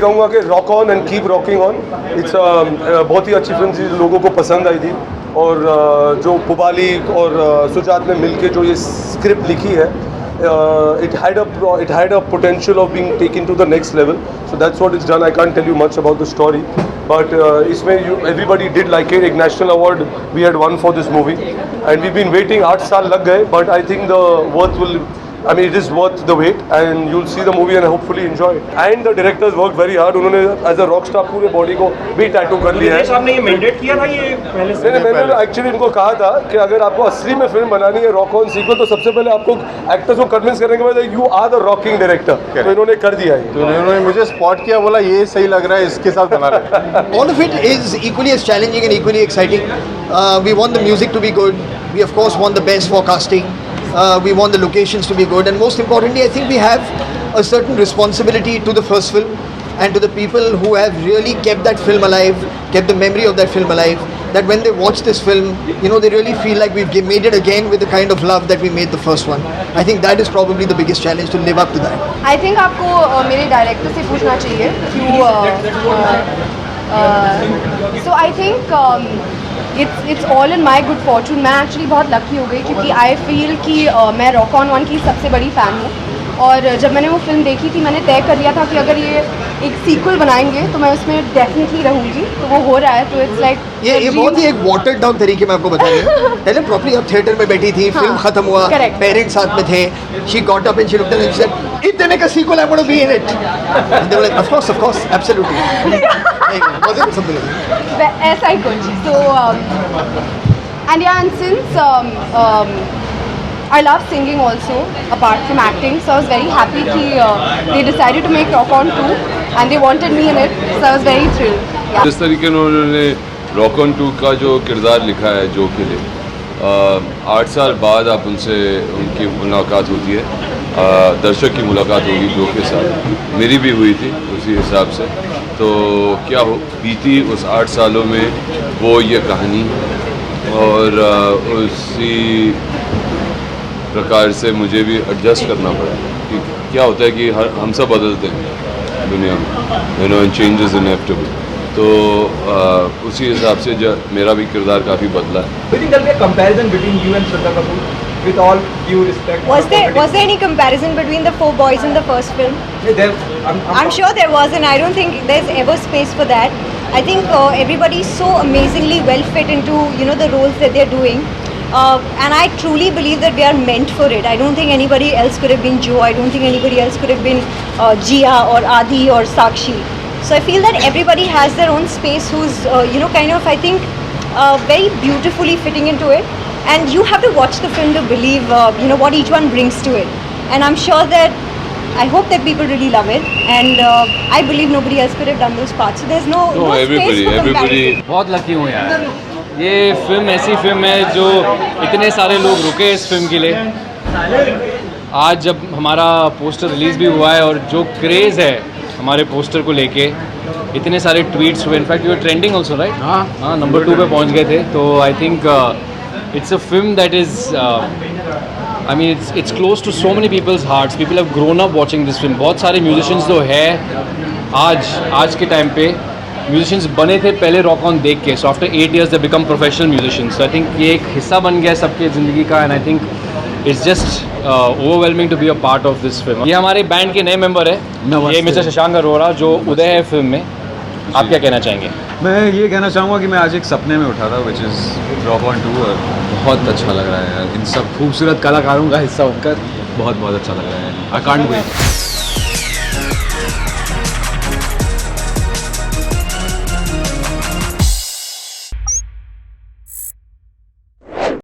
कहूँगा कि rock on and keep rocking on. It's बहुत ही अच्छी फिल्म थी, लोगों को पसंद आई थी। और जो पुबाली और सुजात ने मिलके जो ये स्क्रिप्ट लिखी है, it had a potential of being taken to the next level. So that's what it's done. I can't tell you much about the story, but इसमें everybody did like it. एक national award we had won for this movie, and we've been waiting 8 साल लग गए, but I think the worth will. I mean, it is worth the wait, and you'll see the movie and hopefully enjoy it. And the directors worked very hard. उन्होंने as a rock star पूरे body को भी tattoo कर लिया है। आपने ये mandate किया था ये पहले से? नहीं, मैंने एक्चुअली इनको कहा था कि अगर आपको असली में फिल्म बनानी है रॉक ऑन सीक्वल, तो सबसे पहले आपको एक्टर्स को कन्विंस करने के बाद you are the rocking director, तो इन्होंने कर दिया है। तो इन्होंने मुझे स्पॉट किया, बोला ये सही लग रहा है, इसके साथ बना रहे। All of it is equally as challenging and equally exciting. We want the music to be good. We of course want the best for casting. We want the locations to be good, and most importantly, I think we have a certain responsibility to the first film and to the people who have really kept that film alive, kept the memory of that film alive, that when they watch this film, you know, they really feel like we've made it again with the kind of love that we made the first one. I think that is probably the biggest challenge, to live up to that. I think आपको मेरे director से पूछना चाहिए so I think it's all in my good fortune. मैं actually बहुत lucky हो गई क्योंकि आई फील कि मैं रॉक ऑन वन की सबसे बड़ी फ़ैन हूँ, और जब मैंने वो फिल्म देखी थी मैंने तय कर लिया था कि अगर ये एक सीक्वल बनाएंगे तो मैं उसमें डेफिनेटली रहूँगी, तो वो हो रहा है। तो इट्स लाइक ये बहुत ही एक वाटर्ड डाउन तरीके में आपको बता रही हूँ। पहले प्रॉपर्ली अब थिएटर में बैठी थी, फिल्म खत्म हुआ, पेरेंट्स साथ में थे, she got up and she looked and she said if they make a sequel I want to be in it, they were like of course absolutely, was it something ऐसा ही कुछ। So and yeah, and since I love singing also apart from acting, so I was very happy that they decided to make Rock On 2 and they wanted me in it, so I was very thrilled. Yeah. जिस तरीके से उन्होंने rock on 2 का जो किरदार लिखा है जो के लिए 8 साल बाद आप उनसे उनकी मुलाकात होती है, दर्शक की मुलाकात होगी जो के साथ, मेरी भी हुई थी उसी हिसाब से। तो क्या हो बीती उस 8 सालों में वो ये कहानी, और उसी प्रकार से मुझे भी एडजस्ट करना पड़ा कि क्या होता है कि हम सब बदलते हैं दुनिया में, you know, and change is inevitable. तो उसी हिसाब से मेरा भी किरदार काफ़ी बदला है। Do you think there will be a comparison between you and Shraddha Kapoor? With all due respect. Was there any comparison between the 4 boys in the first film? I'm sure there was, and I don't think there's ever space for that. I think everybody is so amazingly well fit into, you know, the roles that they're doing. And I truly believe that they are meant for it. I don't think anybody else could have been Joe. I don't think anybody else could have been Jia or Adi or Sakshi. So I feel that everybody has their own space who's, you know, kind of, I think, very beautifully fitting into it. And you have to watch the film to believe, you know, what each one brings to it. And I'm sure that, I hope that people really love it. And I believe nobody else could have done those parts. So there's no space for comparison. बहुत lucky हूँ यार, ये film ऐसी film है जो इतने सारे लोग रुके इस फिल्म के लिए। आज जब हमारा पोस्टर रिलीज़ भी हुआ है और जो क्रेज़ है हमारे पोस्टर को लेके, इतने सारे ट्वीट्स हुए, in fact you are trending also right, हाँ नंबर 2 पे पहुंच गए थे। तो I think it's a film that is I mean it's close to so many people's hearts, people have grown up watching this film. बहुत सारे musicians जो है आज के टाइम पे म्यूजिशियंस बने थे पहले रॉक ऑन देख के, so after 8 years they become professional musicians. So I think ये एक हिस्सा बन गया सबके ज़िंदगी का, and I think it's just overwhelming to be a part of this film. ये हमारे बैंड के नए मेंबर है, ये मिस्टर शशांक अरोड़ा जो उदय है फिल्म में। आप क्या कहना चाहेंगे? मैं ये कहना चाहूँगा कि मैं आज एक सपने में उठा था, विच इज़ रॉक ऑन 2, और बहुत अच्छा लग रहा है यार, इन सब खूबसूरत कलाकारों का हिस्सा बनकर बहुत अच्छा लग रहा है। I can't wait.